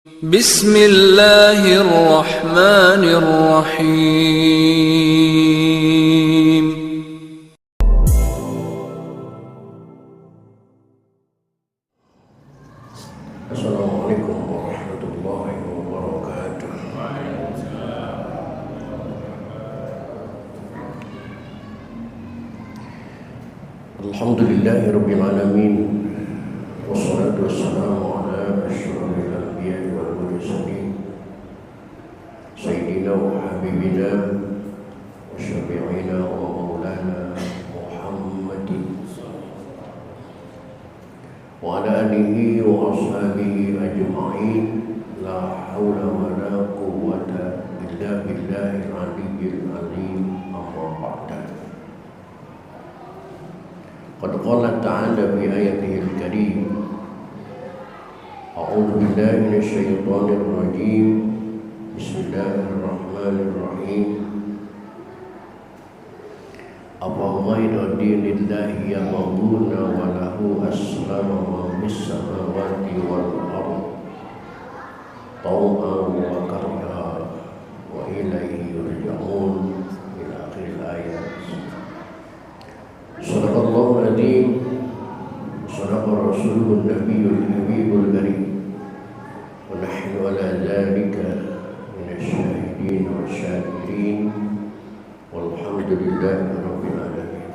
بسم الله الرحمن الرحيم السلام عليكم ورحمة الله وبركاته. الحمد لله رب العالمين والصلاة والسلام على أشرف الأنبياء والمرسلين سيدنا وحبيبنا وشفيعنا ومولانا محمد وعلى آله وأصحابه أجمعين لا حول ولا قوة إلا بالله العلي العظيم أما بعد. قد قال تعالى في آياته الكريم أعوذ بالله من الشيطان الرجيم بسم الله الرحمن الرحيم أفغير دين الله يبغون وله أسلم من في السماوات والأرض طوعا وكرها وإليه يرجعون إلى آخر الآيات. صدق الله العظيم وصدق رسوله النبي الحبيب الكريم ونحن على ذلك من الشاهدين والشاكرين والحمد لله رب العالمين.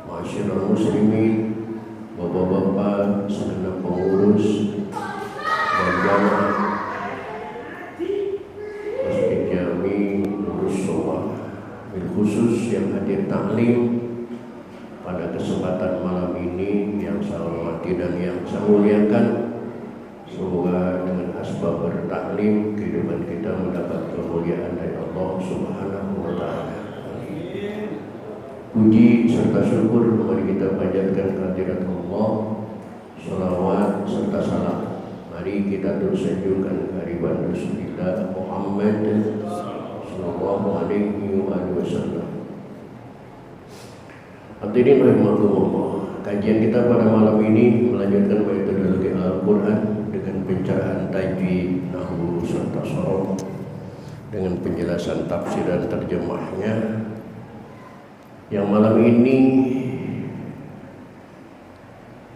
Ma'asyiral muslimin, bapak-bapak, segenap pengurus dan jamaah Masjid Jami Nurus Sowa, bil khusus yang hadir taklim pada kesempatan malam ini yang saya hormati dan yang saya muliakan. Semoga dengan asbab bertaklim kehidupan kita mendapat kemuliaan dari Allah Subhanahu wa taala. Puji serta syukur mari kita panjatkan kehadirat Allah, salawat serta salam. Mari kita terus sanjungkan kehadiran Rasulullah Muhammad sallallahu alaihi wasallam. Hadirin rahimakumullah, kajian kita pada malam ini melanjutkan metodologi Al-Quran dengan pencerahan tajwid, nahwu serta sorof dengan penjelasan tafsir dan terjemahnya. Yang malam ini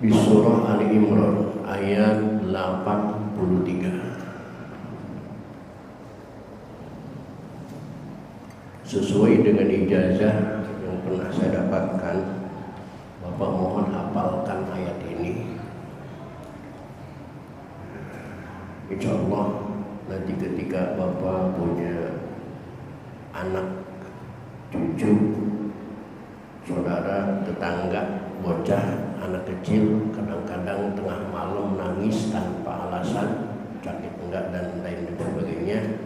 di surah Ali Imran ayat 83. Sesuai dengan ijazah yang pernah saya dapatkan, Bapak mohon hafalkan ayat ini. Insya Allah nanti ketika Bapak punya anak, cucu, saudara, tetangga, bocah, anak kecil kadang-kadang tengah malam nangis tanpa alasan, sakit enggak dan lain sebagainya,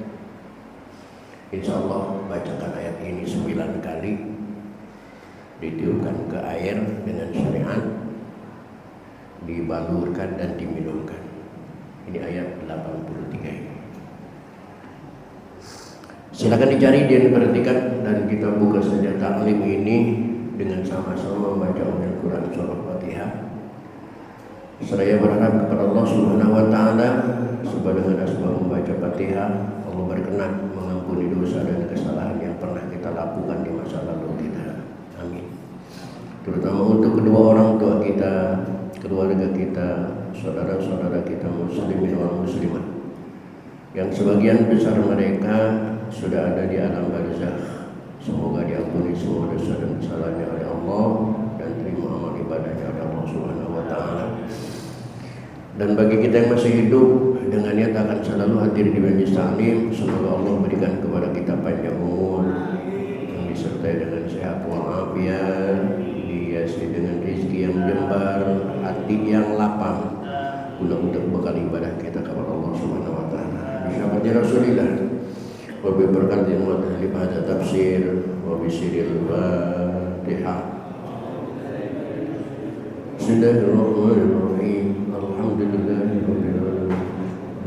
insya Allah bacakan ayat ini 9 kali, ditiupkan ke air dengan syariat, dibalurkan dan diminumkan. Ini ayat 83 ini. Silakan dicari dan perhatikan, dan kita buka saja taklim ini dengan sama-sama membaca Al-Quran surah Fatihah. Seraya berharap kepada Allah Subhanahu wa taala supaya dengan asbab membaca Fatihah Allah berkenan mengampuni dosa dan kesalahan yang pernah kita lakukan di masa lalu kita. Amin. Terutama untuk kedua orang tua kita, keluarga kita, saudara-saudara kita muslimin wal muslimat yang sebagian besar mereka sudah ada di alam barzakh. Semoga diampuni semua dosa dan kesalahannya oleh Allah dan terima amal ibadahnya oleh Allah Subhanahu wa taala. Dan bagi kita yang masih hidup dengan niat akan selalu hadir di majlis taklim, semoga Allah berikan kepada kita panjang umur yang disertai dengan sehat walafiat, dihiasi dengan rezeki yang jembar, hati yang lapang guna untuk bekal ibadah kita kepada Allah Subhanahu wa taala. Bismillahirrahmanirrahim. Rasulillah wa bi barakatil mu'allif hada tafsir wa bi sirril Fatihah. Bismillahirrahmanirrahim. Alhamdulillahirabbil alamin.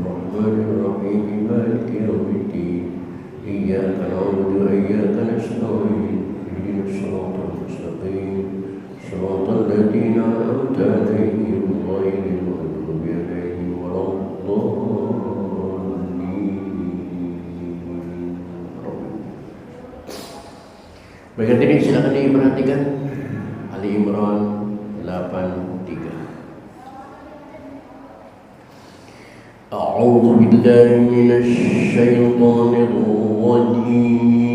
Arrahmanir rahim. Maliki yaumiddin. Iyyaka na'budu wa iyyaka nasta'in. Ihdinas siratal mustaqim. Siratal ladzina an'amta 'alaihim ghairil maghdubi 'alaihim waladdallin. Bagian ini silakan diperhatikan. Ali Imran 83. A'udzu billahi minasy syaithanir rajim.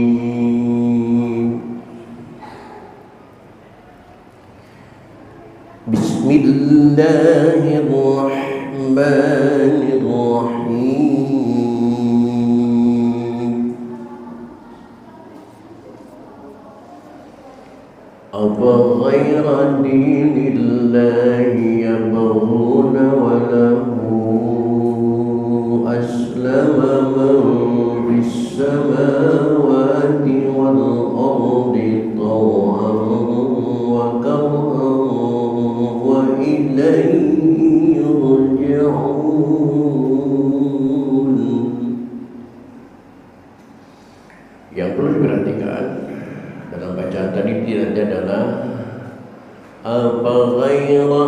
Bismillahirrahmanirrahim. Afa ghaira dinillahi yabghuna wa lahu aslama man fis samawati wal ardi taw'an wa karhan wa ilayhi yurja'un. Yang perlu diperhatikan dalam bacaan tadi tidaknya adalah apa ghaira.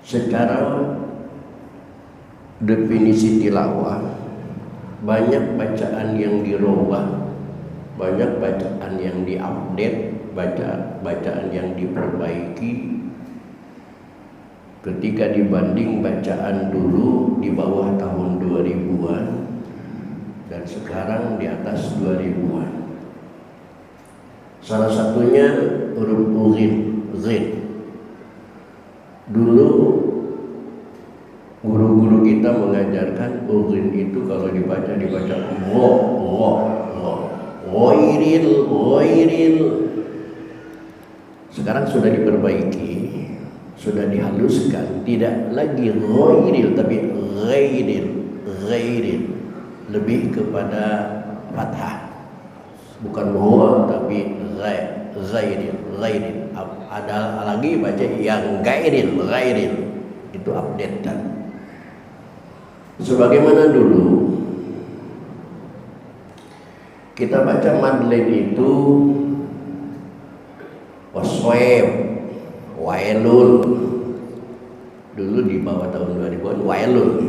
Secara definisi tilawah, banyak bacaan yang dirubah, banyak bacaan yang diupdate, bacaan yang diperbaiki ketika dibanding bacaan dulu di bawah tahun 2000-an dan sekarang di atas 2000-an. Salah satunya huruf ghin. Dulu guru-guru kita mengajarkan ghin itu kalau dibaca ghairil. Sekarang sudah diperbaiki, sudah dihaluskan, tidak lagi ghairil tapi ghairil, lebih kepada fathah, bukan ghair tapi ghairil. Ada lagi baca yang ghairil itu update kan. Sebagaimana dulu kita baca madlin itu waswaib, wailul. Dulu di bawah tahun 2000-an wailul.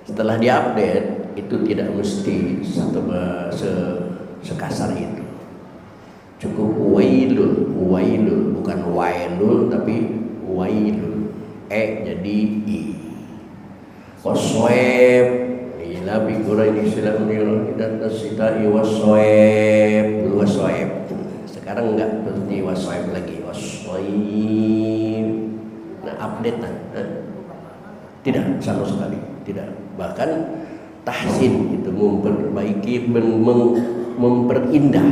Setelah diupdate itu tidak mesti sekasar itu. Cukup wailul, bukan wailul tapi wailul. Jadi i. Waswaib ila bi qur'an islamil dan tasita'i waswaib. Dulu waswaib. Sekarang enggak berarti waswaib lagi, waswaib. Nah, update tidak sama sekali, tidak. Bahkan tahsin itu memperbaiki, memperindah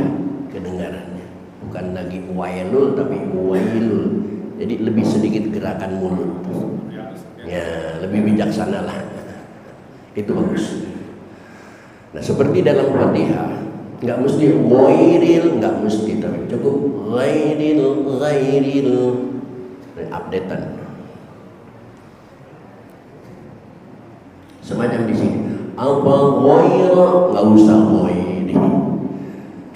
kedengarannya. Bukan lagi wailul tapi wailul. Jadi lebih sedikit gerakan mulut. Ya, lebih bijaksana lah. Itu bagus. Nah, seperti dalam Fatihah, enggak mesti ghairil, enggak mesti, tapi cukup ghairil. Updatean. Semacam di sini. Apa ghaira, enggak usah ghairi.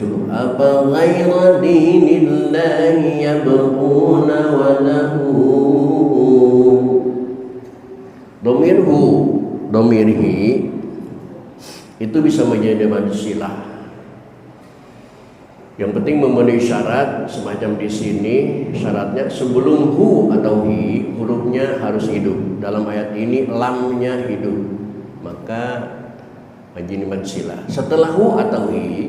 Cukup apa ghaira dinillahi yabghuna wa lahu. Domirhi itu bisa menjadi mad silah. Yang penting memenuhi syarat semacam di sini. Syaratnya sebelum hu atau hi hurufnya harus hidup. Dalam ayat ini lamnya hidup, maka menjadi mad silah. Setelah hu atau hi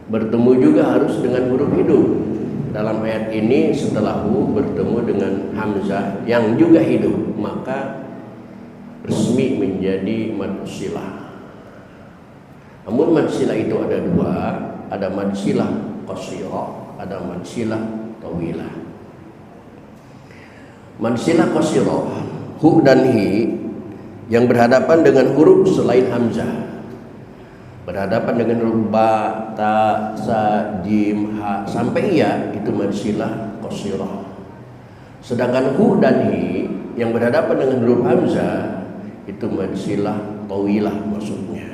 bertemu juga harus dengan huruf hidup. Dalam ayat ini setelah hu bertemu dengan hamzah yang juga hidup, maka resmi menjadi mad silah. Namun mad silah itu ada dua, ada mad silah qasirah, ada mad silah tawilah. Mad silah qasirah, hu dan hi yang berhadapan dengan huruf selain hamzah, berhadapan dengan huruf ba, ta, sa, jim, ha sampai ya, itu mad silah qasirah. Sedangkan hu dan hi yang berhadapan dengan huruf hamzah itu mad silah tawilah maksudnya.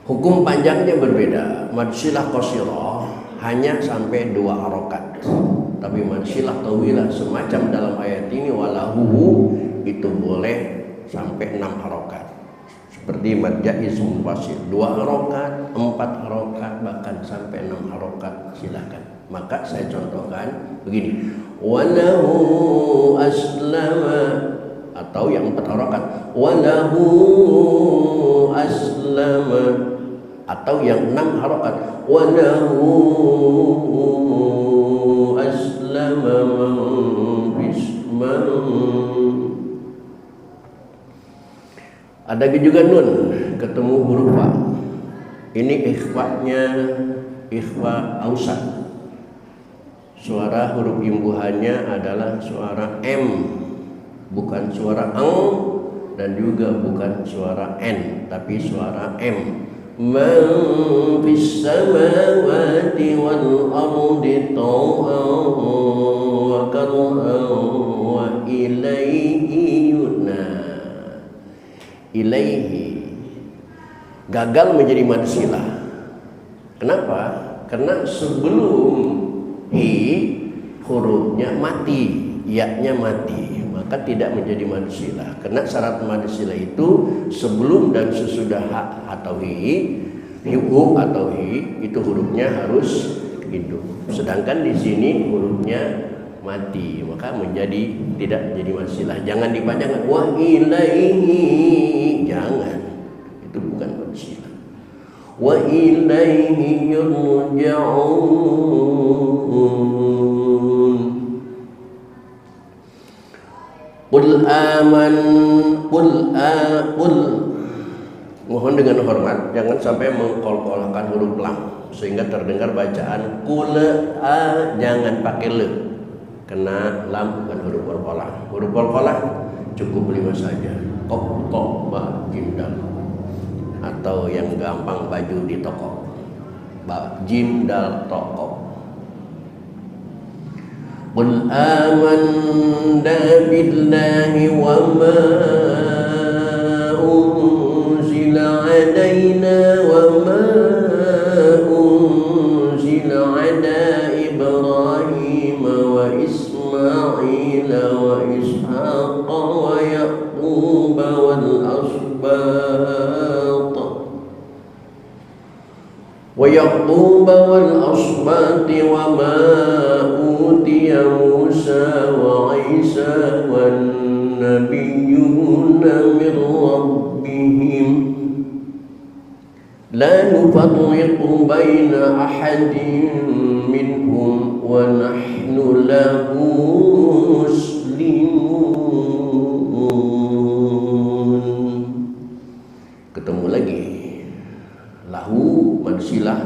Hukum panjangnya berbeda. Mad silah qasirah hanya sampai 2 harokat. Tapi mad silah tawilah semacam dalam ayat ini walahu itu boleh sampai 6 harokat. Seperti mad jaiz munfasil 2 harokat, 4 harokat, bahkan sampai 6 harokat silakan. Maka saya contohkan begini, walahu aslama, atau yang 4 harokat walahu aslama, atau yang 6 harokat walahu aslama man. Ada juga nun ketemu huruf fa. Ini ikhwanya ikhwa ausat. Suara huruf imbuhannya adalah suara M, bukan suara ang, dan juga bukan suara N, tapi suara M. Man fis samawati wal ardi taw'an wa karhan wa ilaihi yunah. Ilaihi gagal menjadi mad silah. Kenapa? Karena sebelum hi hurufnya mati, ya-nya mati, maka tidak menjadi mad silah. Karena syarat mad silah itu sebelum dan sesudah ha atau hi, hu atau hi, itu hurufnya harus hidup. Sedangkan di sini hurufnya mati, maka menjadi tidak menjadi mad silah. Jangan dipanjangkan wa ilaihi, jangan, itu bukan mad silah. Wa ilaihi yurja'un. Qul aman, qul mohon dengan hormat jangan sampai mengkol-kolkan huruf lam sehingga terdengar bacaan qul a, jangan pakai le. Kena lam bukan huruf qalqalah. Huruf qalqalah cukup 5 saja. Kok, tok, ba, jim, dal. Atau yang gampang baju di toko. Ba, jim, dal, toko. Qul amanna billahi wa ma unzila alaina wa ma unzila ala Ibrahim wa Ismail wa Ishaq wa Yaqub wal asbat wa ma utiya Musa wa Isa wan nabiyyuna min rabbihim la nufarriqu baina ahadin minhum wa nahnu lahu muslimun. Ketemu lagi lahu mad silah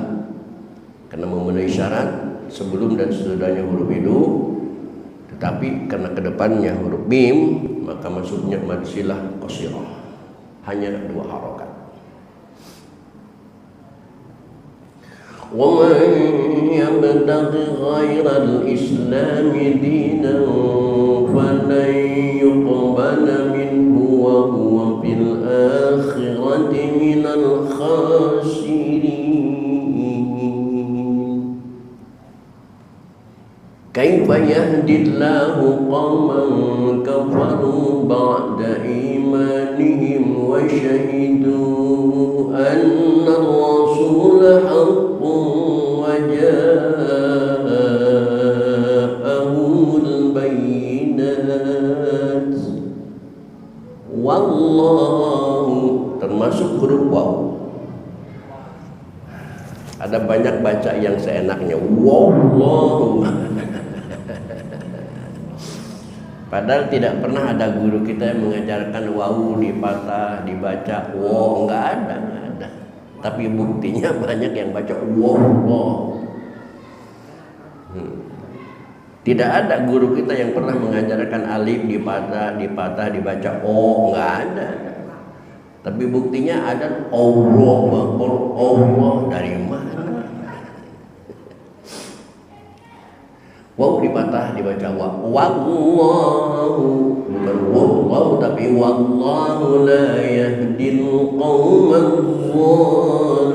karena memenuhi syarat sebelum dan sesudahnya huruf hidup, tetapi karena kedepannya huruf mim maka masuknya mad silah qasirah, hanya 2 harokat. وَمَنْ يَبْتَغِ غَيْرَ الْإِسْلَامِ دِينًا فَلَنْ يُقْبَلَ مِنْهُ وَهُوَ فِي الْآخِرَةِ مِنَ الْخَاسِرِينَ. كَيْفَ يَهْدِي اللَّهُ قَوْمًا كَفَرُوا بَعْدَ إِيمَانِهِمْ وَشَهِدُوا أَنَّ الرَّسُولَ حَقٌّ وَجَاءَهُمُ الْبَيِّنَاتُ وَاللَّهُ, termasuk huruf waw. Ada banyak baca yang seenaknya wallahu. Padahal tidak pernah ada guru kita yang mengajarkan waw dipatah, dibaca wow, enggak ada. Tapi buktinya banyak yang baca wow. Tidak ada guru kita yang pernah mengajarkan alif dipatah, dibaca oh, enggak ada. Tapi buktinya ada Allah dari mana? Waw dipatah dibaca wallahu, bukan wallahu tapi wallahu la yahdil qauman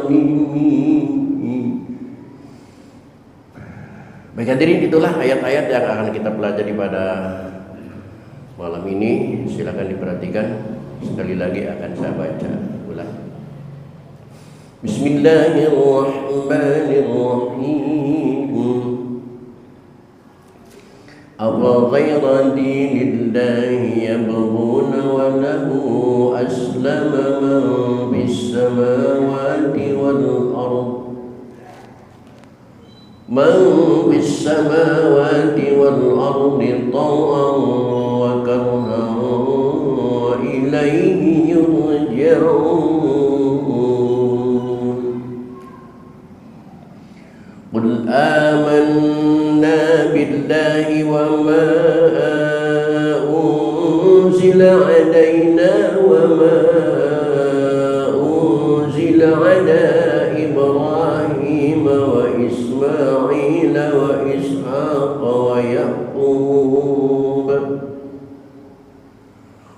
zalimin. Baik hadirin, itulah ayat-ayat yang akan kita pelajari pada malam ini. Silakan diperhatikan. Sekali lagi akan saya baca ulang. Bismillahirrahmanirrahim. أَفَغَيْرَ دِينِ اللَّهِ يَبْغُونَ وَلَهُ أَسْلَمَ مَنْ فِي السَّمَاوَاتِ وَالْأَرْضِ طَوْعًا وَكَرْهًا وَإِلَيْهِ يُرْجَعُونَ قُلْ آمَنَّا بِاللَّهِ وَمَا أُنْزِلَ عَلَيْنَا وَمَا أُنْزِلَ عَلَى إِبْرَاهِيمَ وَإِسْمَاعِيلَ وَإِسْحَاقَ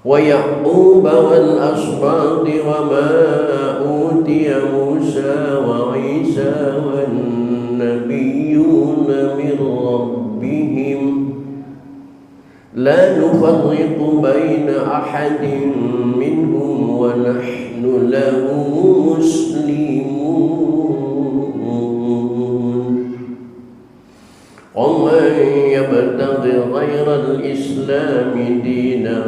وَيَعْقُوبَ وَالْأَسْبَاطِ وَمَا أُوتِيَ مُوسَى وَعِيسَى والنبيون من ربهم لا نفرق بين أحد منهم ونحن له مسلمون ومن يبتغ غير الإسلام دينا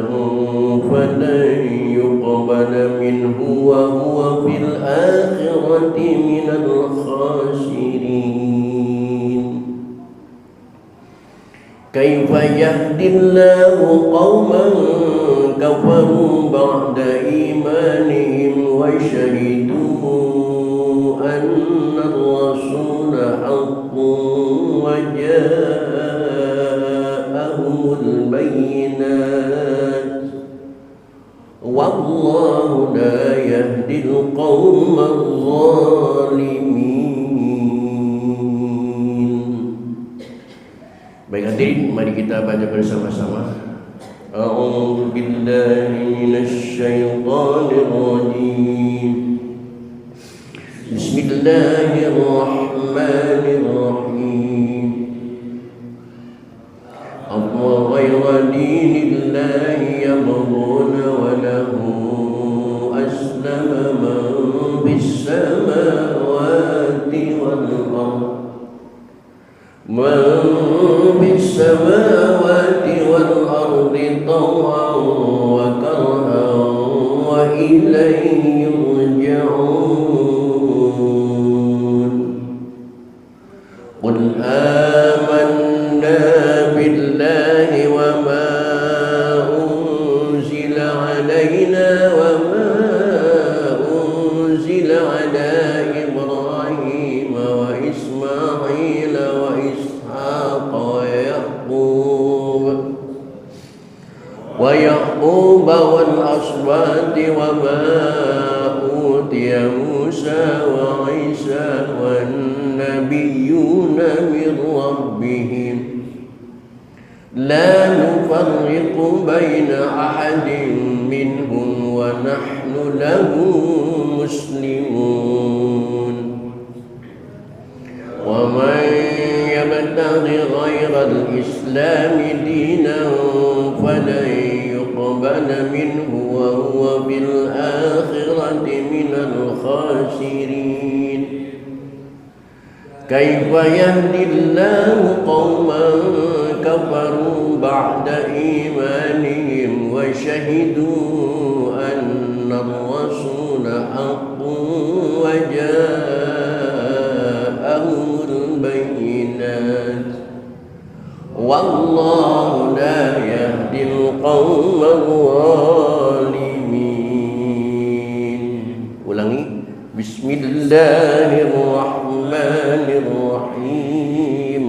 فلن يقبل منه وهو في الآخرة من الخاسرين كيف يهدي الله قوما كفروا بعد إيمانهم وشهدوا أن الرسول حق وجاءهم البينات والله لا يهدي القوم الظالمين. Baik hadirin, mari kita baca bersama-sama. A'udzu billahi minasy syaithanir rajim. Bismillahirrahmanirrahim. Afaghayra dinillahi yabghuna wa lahu aslama man bis samawati wal ardh طوعا وكرها وإليه يرجعون قل آمنا بالله وما أنزل علينا وما أنزل على إبراهيم وإسماعيل وإسحاق ويعقوب والأسباط وما أوتي موسى وعيسى والنبيون من ربهم لا نفرق بين أحد منهم ونحن له مسلمون ومن يبتغ غير الإسلام دينا فلن يقبل منه وهو بالآخرة من الخاسرين كيف يهدي الله قوما كفروا بعد إيمانهم وشهدوا أن الرسول حق وجاءهم البينات والله لا يهدي القوم الظالمين. Ulangi. Bismillahirrahmanirrahim.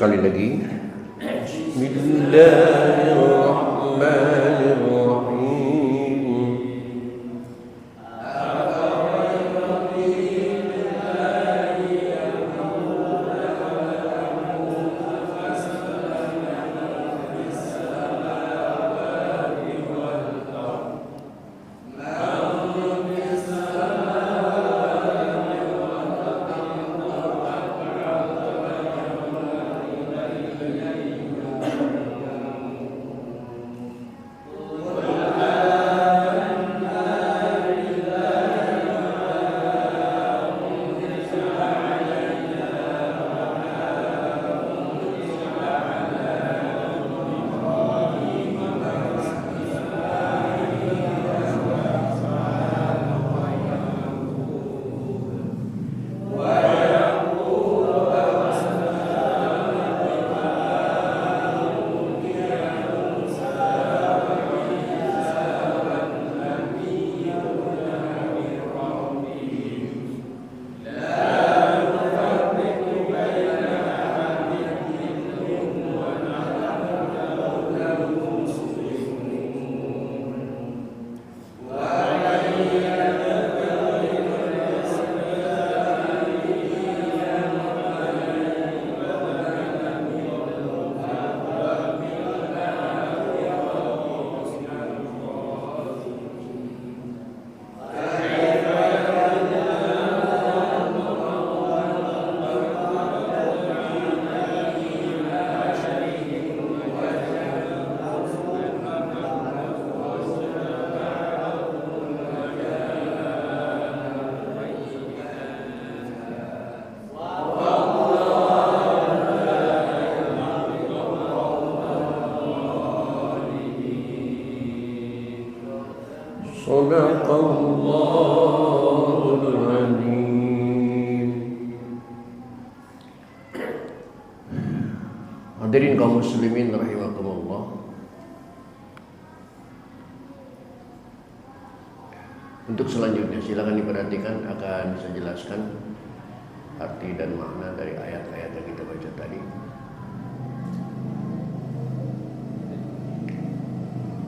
sekali lagi. Bismillahirrahmanirrahim. Sadaqallahul Azim. Hadirin kaum muslimin rahimakumullah. Untuk selanjutnya silakan diperhatikan, akan saya jelaskan arti dan makna dari ayat-ayat yang kita baca tadi.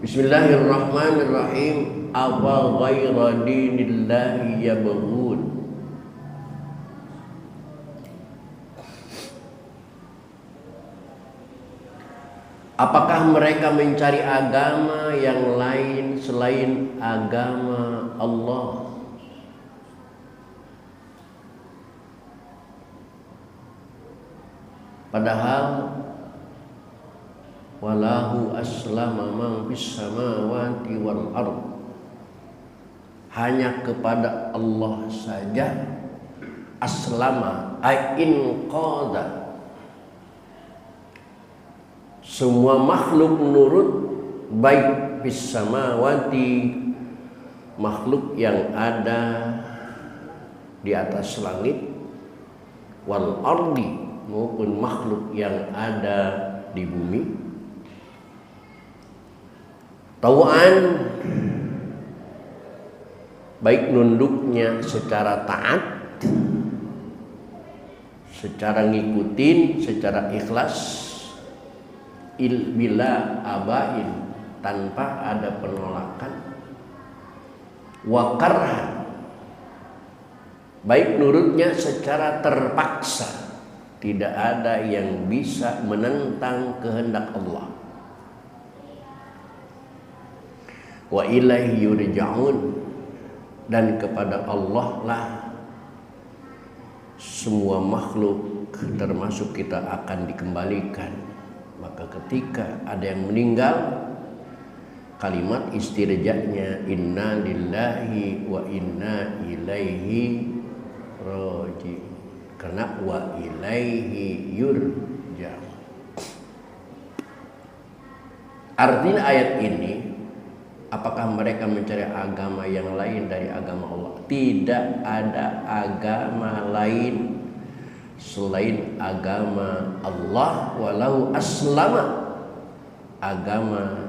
Bismillahirrahmanirrahim. Awa ghaira dinillahi yabghun. Apakah mereka mencari agama yang lain selain agama Allah? Padahal walahu aslama man fis samawati wal ard. Hanya kepada Allah saja aslama ay inqada. Semua makhluk nurut, baik fis samawati, makhluk yang ada di atas langit, wal ardi, maupun makhluk yang ada di bumi. Tau'an, baik nunduknya secara taat, secara ngikutin, secara ikhlas, bila abain, tanpa ada penolakan, wa karhan, baik nurutnya secara terpaksa, tidak ada yang bisa menentang kehendak Allah. Wa ilaihi yurja'un, dan kepada Allah lah semua makhluk termasuk kita akan dikembalikan. Maka ketika ada yang meninggal, kalimat istirja'nya inna lillahi wa inna ilaihi raji'un, karena wa ilaihi yurja'un. Artinya ayat ini, apakah mereka mencari agama yang lain dari agama Allah? Tidak ada agama lain selain agama Allah, walau aslama, agama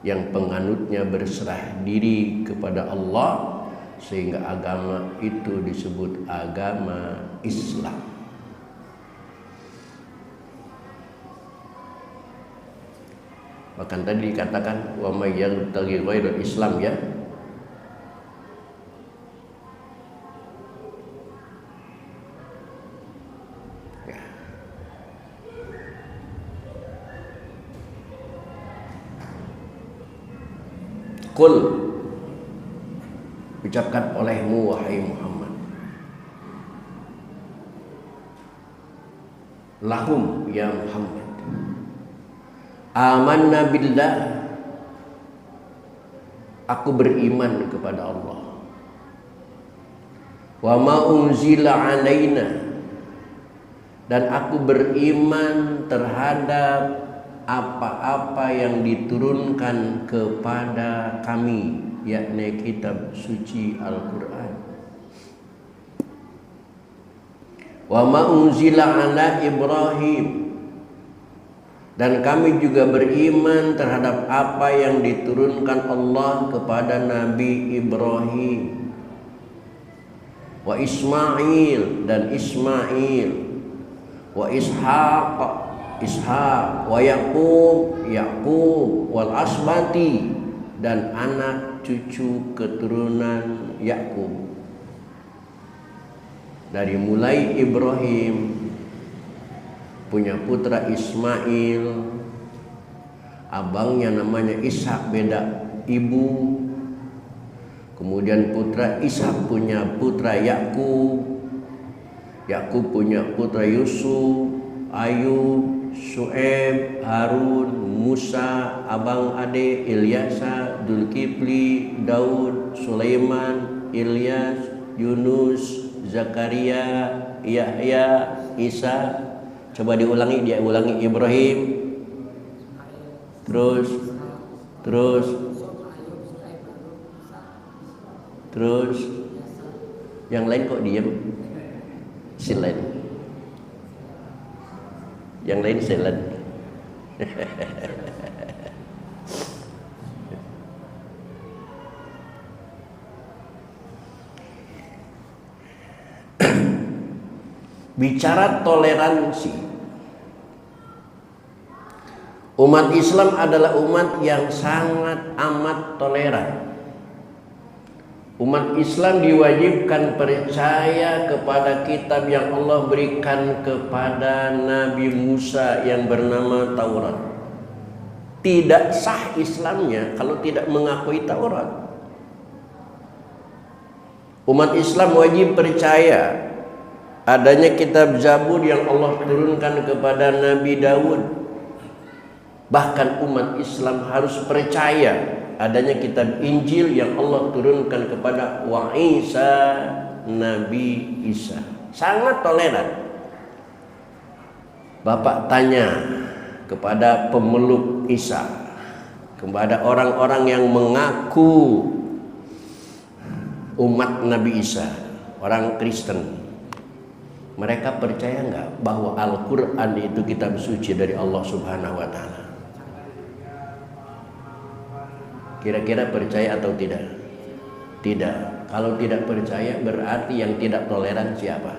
yang penganutnya berserah diri kepada Allah, sehingga agama itu disebut agama Islam. Bahkan tadi dikatakan wa may yabtaghi ghairal Islam ya. Qul, ucapkan olehmu wahai Muhammad, lahum ya Muhammad, amanna billah, aku beriman kepada Allah, wa ma unzila alaina, dan aku beriman terhadap apa-apa yang diturunkan kepada kami, yakni kitab suci Al-Quran. Wa ma unzila ala Ibrahim, dan kami juga beriman terhadap apa yang diturunkan Allah kepada Nabi Ibrahim. Wa Ismail, dan Ismail. Wa Ishaq, wa Yaqub, wal asbati, dan anak cucu keturunan Yakub. Dari mulai Ibrahim punya putra Ismail, abangnya namanya Ishak, beda ibu. Kemudian putra Ishak punya putra Yakub, Yakub punya putra Yusuf, Ayub, Syu'aib, Harun, Musa, abang ade Ilyasa, Dzulkifli, Daud, Sulaiman, Ilyas, Yunus, Zakaria, Yahya, Isa. Coba diulangi, dia ulangi. Ibrahim, terus yang lain kok diem? Silent. Yang lain silent. Bicara toleransi, umat Islam adalah umat yang sangat amat toleran. Umat Islam diwajibkan percaya kepada kitab yang Allah berikan kepada Nabi Musa yang bernama Taurat. Tidak sah Islamnya kalau tidak mengakui Taurat. Umat Islam wajib percaya adanya kitab Zabur yang Allah turunkan kepada Nabi Daud. Bahkan umat Islam harus percaya adanya kitab Injil yang Allah turunkan kepada Isa, Nabi Isa. Sangat toleran. Bapak tanya kepada pemeluk Isa, kepada orang-orang yang mengaku umat Nabi Isa, orang Kristen, mereka percaya nggak bahwa Al-Quran itu kitab suci dari Allah Subhanahu wa Ta'ala? Kira-kira percaya atau tidak? Tidak. Kalau tidak percaya berarti yang tidak toleran siapa?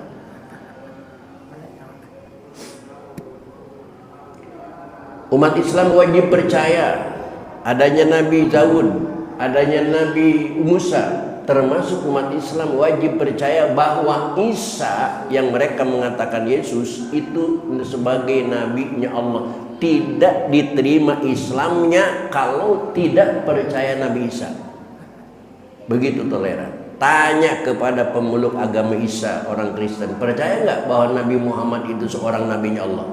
Umat Islam wajib percaya adanya Nabi Daud, adanya Nabi Musa. Termasuk umat Islam wajib percaya bahwa Isa yang mereka mengatakan Yesus itu sebagai nabinya Allah. Tidak diterima Islamnya kalau tidak percaya Nabi Isa. Begitu toleran. Tanya kepada pemeluk agama Isa, orang Kristen, percaya nggak bahwa Nabi Muhammad itu seorang nabinya Allah?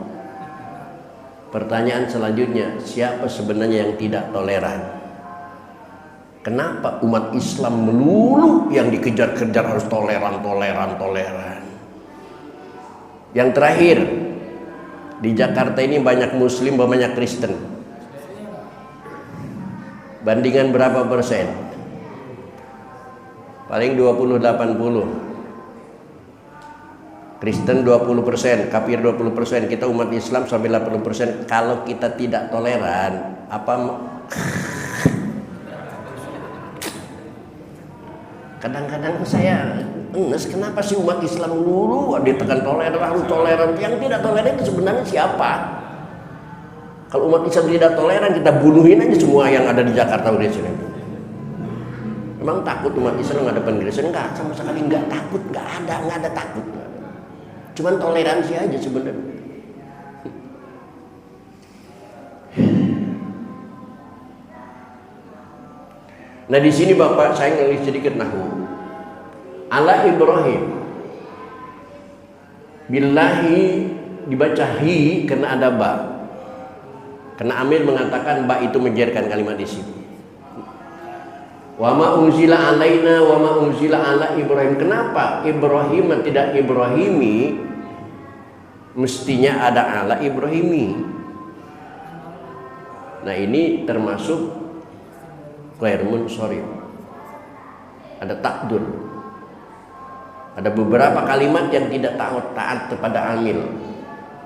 Pertanyaan selanjutnya, siapa sebenarnya yang tidak toleran? Kenapa umat Islam melulu yang dikejar-kejar harus toleran? Yang terakhir, di Jakarta ini banyak Muslim, banyak Kristen. Bandingan berapa persen? Paling 20-80. Kristen 20%, kafir 20%. Kita umat Islam sampai 80%. Kalau kita tidak toleran, kadang-kadang saya kenapa sih umat Islam dulu ditekan toleran? Yang tidak toleran itu sebenarnya siapa? Kalau umat Islam tidak toleran, kita bunuhin aja semua yang ada di Jakarta udah sini. Emang takut umat Islam ngadepin Kristen? Enggak, sama sekali enggak takut, enggak ada takut. Cuman toleransi aja sebenarnya. Nah di sini Bapak saya ngelis sedikit nahu. Ala Ibrahim. Billahi dibaca hi karena ada ba. Karena Amir mengatakan ba itu menjerkan kalimat di sini. Wa ma unzila alaina wa ma unzila ala Ibrahim. Kenapa Ibrahim tidak Ibrahimi? Mestinya ada ala Ibrahimi. Nah ini termasuk ghair munsharif. Ada takdur. Ada beberapa kalimat yang tidak taat kepada amil.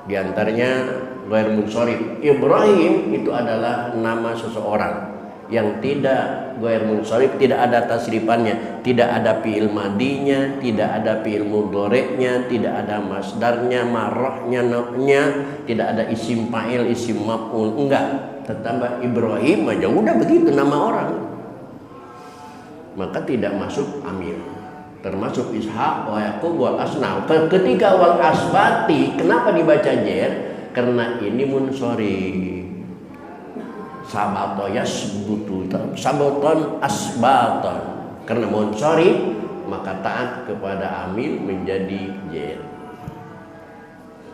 Di antaranya ghair munsharif. Ibrahim itu adalah nama seseorang. Yang tidak ghair munsharif, tidak ada tasrifannya, tidak ada fi'il madinya, tidak ada fi'il mudhari'nya, tidak ada masdarnya, marahnya, nafnya, tidak ada isim fa'il, isim maf'ul, enggak. Tetap Ibrahim aja udah begitu nama orang. Maka tidak masuk amil. Termasuk Ishaq wa Yaqub wal Asnaf. Ketika wal asbati, kenapa dibaca jer? Karena ini munsharif. Sabato yasbutu, sabaton asbaton. Karena munsharif maka taat kepada amil menjadi jer.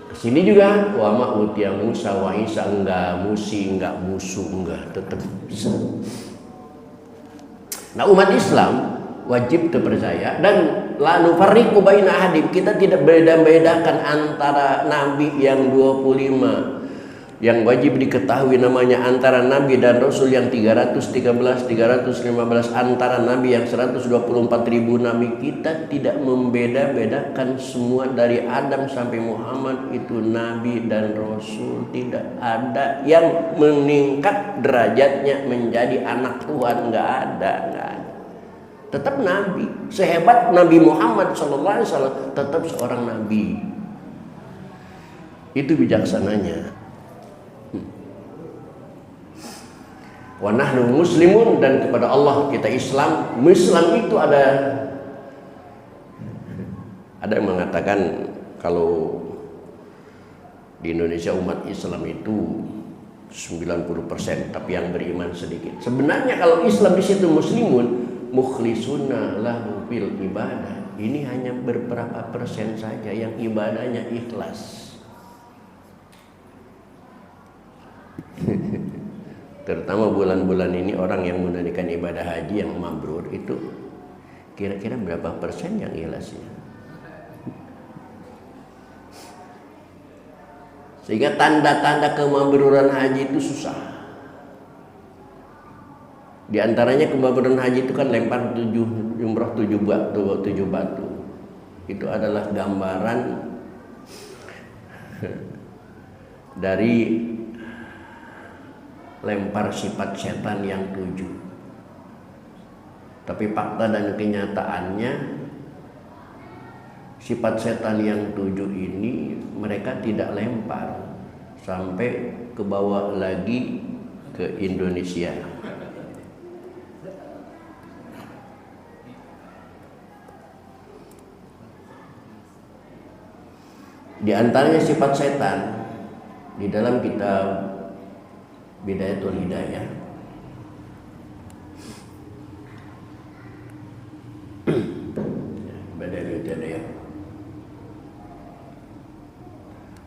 Sini juga wa ma utiya Musa wa Isa, enggak musi, enggak musuh, enggak, tetap bisa. Nah umat Islam wajib terpercaya dan la nufarriqu baina ahadim, kita tidak beda-bedakan antara nabi yang 25 yang wajib diketahui namanya antara nabi dan rasul yang 313, 315, antara nabi yang 124.000 nabi. Kita tidak membeda-bedakan semua dari Adam sampai Muhammad itu nabi dan rasul. Tidak ada yang meningkat derajatnya menjadi anak Tuhan, enggak ada. Tetap nabi. Sehebat Nabi Muhammad SAW tetap seorang nabi. Itu bijaksananya. Wa nahnu muslimun, dan kepada Allah kita Islam. Islam itu ada yang mengatakan kalau di Indonesia umat Islam itu 90%, tapi yang beriman sedikit. Sebenarnya kalau Islam di situ muslimun, mukhlisuna lahu fil ibadah. Ini hanya beberapa persen saja yang ibadahnya ikhlas. Terutama bulan-bulan ini orang yang menunaikan ibadah haji yang mabrur itu kira-kira berapa persen yang ikhlasnya? Sehingga tanda-tanda kemabruran haji itu susah. Di antaranya kemabruran haji itu kan lempar 7 batu. Itu adalah gambaran dari lempar sifat setan yang 7. Tapi fakta dan kenyataannya sifat setan yang 7 ini mereka tidak lempar sampai ke bawah lagi ke Indonesia. Di antaranya sifat setan di dalam kitab Bidayatul Hidayah Bidayatul Hidayah,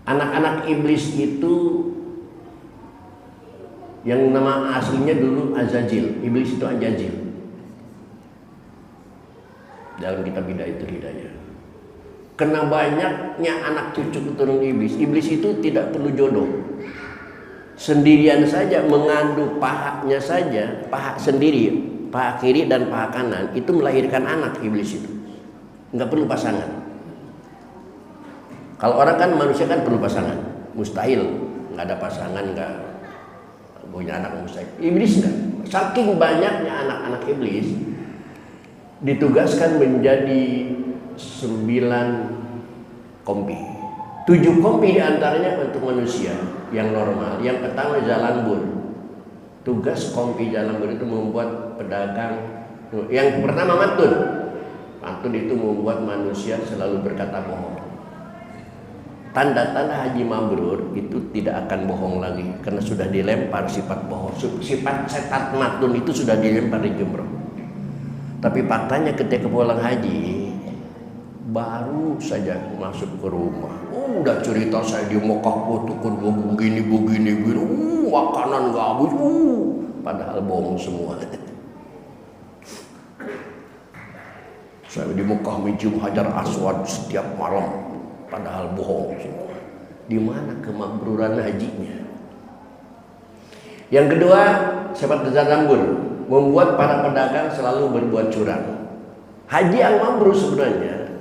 anak-anak iblis itu yang nama aslinya dulu Azazil. Iblis itu Azazil dalam kitab Bidayatul Hidayah. Karena banyaknya anak cucu keturunan iblis, iblis itu tidak perlu jodoh. Sendirian saja mengandung pahanya saja, paha sendiri, paha kiri dan paha kanan itu melahirkan anak iblis itu. Nggak perlu pasangan. Kalau orang kan manusia kan perlu pasangan, mustahil nggak ada pasangan, nggak punya anak, mustahil. Iblis enggak. Saking banyaknya anak-anak iblis ditugaskan menjadi 9 kompi. 7 kompi diantaranya untuk manusia yang normal. Yang pertama jalan bur. Tugas kompi jalan bur itu membuat pedagang. Yang pertama mantun. Mantun itu membuat manusia selalu berkata bohong. Tanda-tanda haji mabrur itu tidak akan bohong lagi karena sudah dilempar sifat bohong. Sifat setat matun itu sudah dilempar di jumroh. Tapi faktanya ketika pulang haji baru saja masuk ke rumah, udah cerita saya di Mekah tukun begini, makanan gak habis, padahal bohong semua. Saya di Mekah mencium Hajar Aswad setiap malam, padahal bohong semua. Di mana kemakburan hajinya? Yang kedua, sifat tazambur, membuat para pedagang selalu berbuat curang. Haji yang mabrur sebenarnya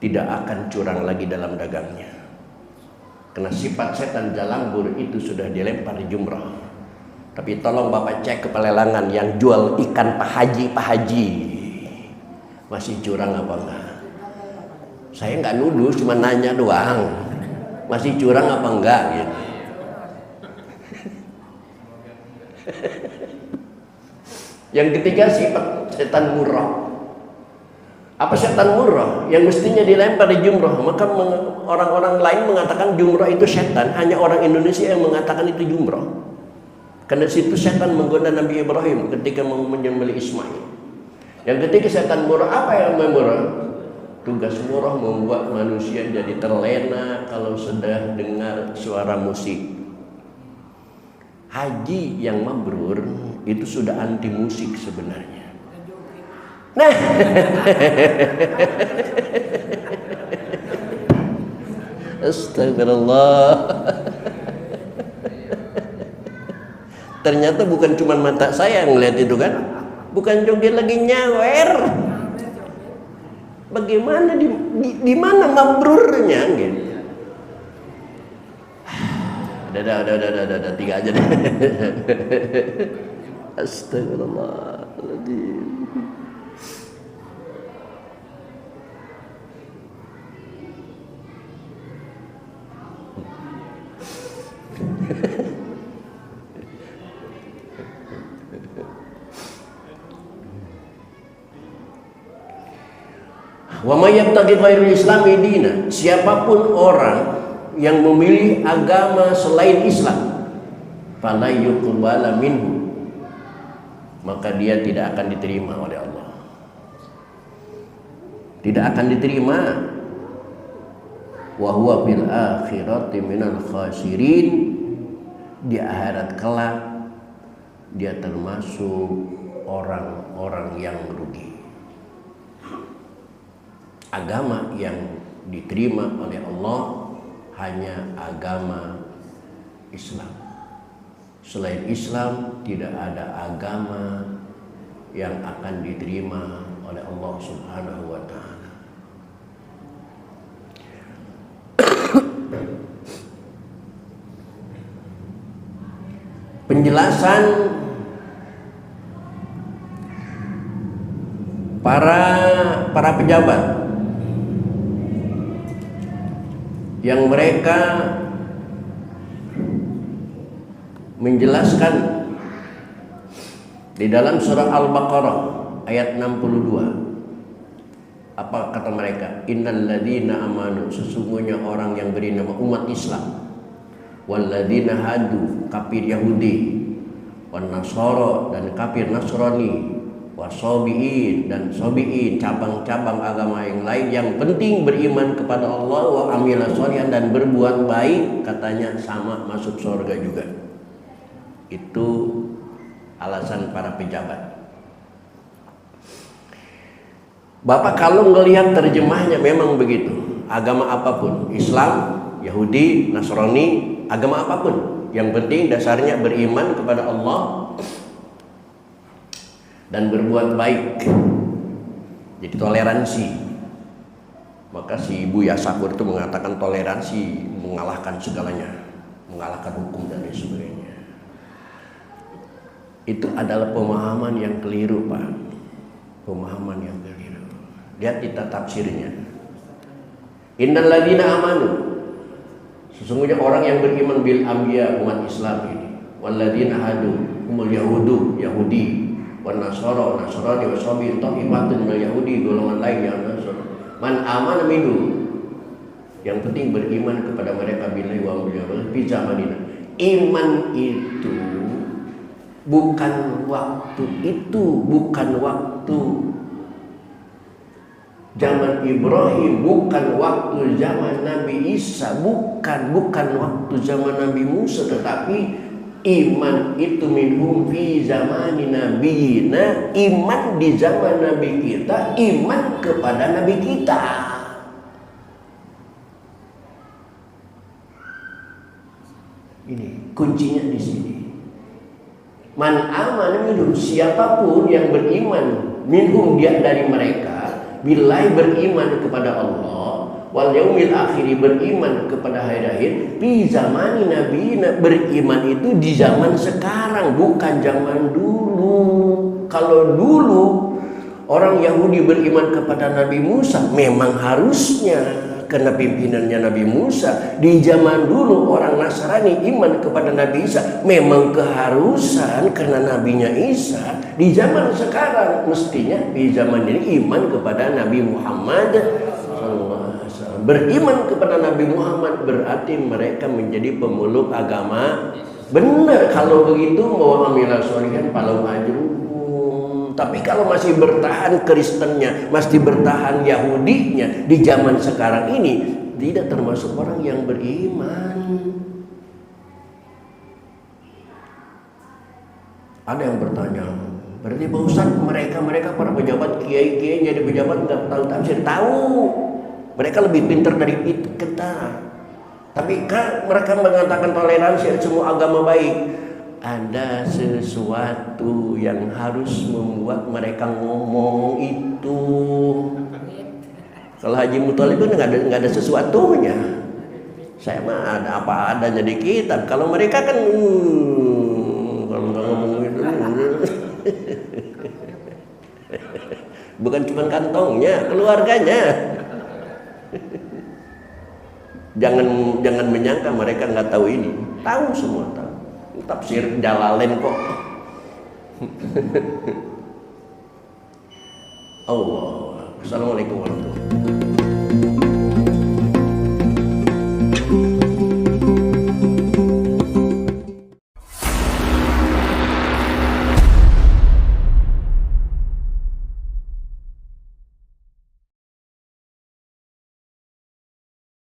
tidak akan curang lagi dalam dagangnya. Karena sifat setan jalambur itu sudah dilempar di jumrah. Tapi tolong Bapak cek ke pelelangan yang jual ikan Pak Haji. Masih curang apa enggak? Saya enggak nuduh, cuma nanya doang. Masih curang apa enggak gitu. Yang ketiga sifat setan murah. Apa setan murah? Yang mestinya dilempar di jumrah. Maka orang-orang lain mengatakan jumrah itu setan. Hanya orang Indonesia yang mengatakan itu jumrah. Karena situ setan menggoda Nabi Ibrahim ketika mau menyembelih Ismail. Yang ketiga setan murah. Apa yang murah? Tugas murah membuat manusia jadi terlena kalau sudah dengar suara musik. Haji yang mabrur itu sudah anti musik sebenarnya. Nah, astagfirullah. Ternyata bukan cuma mata saya yang ngeliat itu kan, bukan joget lagi nyawer. Bagaimana di mana mabrurnya gitu. Udah 3 aja deh. Astagfirullahaladzim. Wa may yabtaghi ghairil islami dina, siapapun orang yang memilih agama selain Islam, fala yuqbala minhu, maka dia tidak akan diterima oleh Allah. Tidak akan diterima. Wa huwa fil akhirati minal khasirin, di akhirat kelak dia termasuk orang-orang yang merugi. Agama yang diterima oleh Allah hanya agama Islam. Selain Islam tidak ada agama yang akan diterima oleh Allah Subhanahu wa taala. Penjelasan para pejabat yang mereka menjelaskan di dalam surah Al-Baqarah ayat 62. Apa kata mereka? Innal ladzina amanu, sesungguhnya orang yang beri nama umat Islam, wal ladzina hadu, kafir Yahudi, wan nasara, dan kafir Nasrani, wasobiin dan sobiin, cabang-cabang agama yang lain, yang penting beriman kepada Allah, wa amila sholihan, dan berbuat baik, katanya sama masuk surga juga. Itu alasan para pejabat. Bapak kalau ngelihat terjemahnya memang begitu. Agama apapun, Islam, Yahudi, Nasrani, agama apapun, yang penting dasarnya beriman kepada Allah dan berbuat baik. Jadi toleransi. Maka si Buya Sakur itu mengatakan toleransi mengalahkan segalanya, mengalahkan hukum dan lain sebagainya. Itu adalah pemahaman yang keliru, Pak. Pemahaman yang keliru. Lihat kita tafsirnya. Innal ladzina amanu, sesungguhnya orang yang beriman bil anbiya, umat Islam ini, walladzina hadu, humul yahudu, Yahudi, wan nasara, nasrani, wasabi, ta'ifatun minal yahudi, golongan lain yang nasara. Man amana minhum, yang penting beriman kepada mereka billahi wa fi zamanina. Iman itu bukan waktu, itu bukan waktu zaman Ibrahim, bukan waktu zaman Nabi Isa, bukan waktu zaman Nabi Musa, tetapi iman itu minhum fi zamani nabiyina, iman di zaman Nabi kita, iman kepada Nabi kita. Ini kuncinya di sini. Man amana minhum, siapapun yang beriman minhum, dia dari mereka, billahi beriman kepada Allah, wal yaumil akhir beriman kepada hari akhir, fi zamani nabiyina, beriman itu di zaman sekarang, bukan zaman dulu. Kalau dulu orang Yahudi beriman kepada Nabi Musa, memang harusnya karena pimpinannya Nabi Musa. Di zaman dulu orang Nasrani iman kepada Nabi Isa, memang keharusan karena nabinya Isa. Di zaman sekarang mestinya di zaman ini iman kepada Nabi Muhammad SAW. Beriman kepada Nabi Muhammad berarti mereka menjadi pemeluk agama. Benar kalau begitu, bahwa amila sholihan palau ajru. Tapi kalau masih bertahan Kristennya, masih bertahan Yahudinya di zaman sekarang ini, tidak termasuk orang yang beriman. Ada yang bertanya, berarti Pak Ustadz, mereka para pejabat, kiai jadi pejabat nggak tahu tafsir? Tahu, mereka lebih pintar dari kita. Tapi kan mereka mengatakan toleransi, semua agama baik. Ada sesuatu yang harus membuat mereka ngomong itu. Kalau Haji Muthalib kan nggak ada sesuatunya. Saya mah ada apa adanya di kitab. Kalau mereka kan kalau nggak ngomong itu bukan cuma kantongnya, keluarganya. Jangan menyangka mereka nggak tahu ini. Tahu semua, tahu. Tafsir Jalalain kok. Allah. Assalamualaikum warahmatullahi wabarakatuh.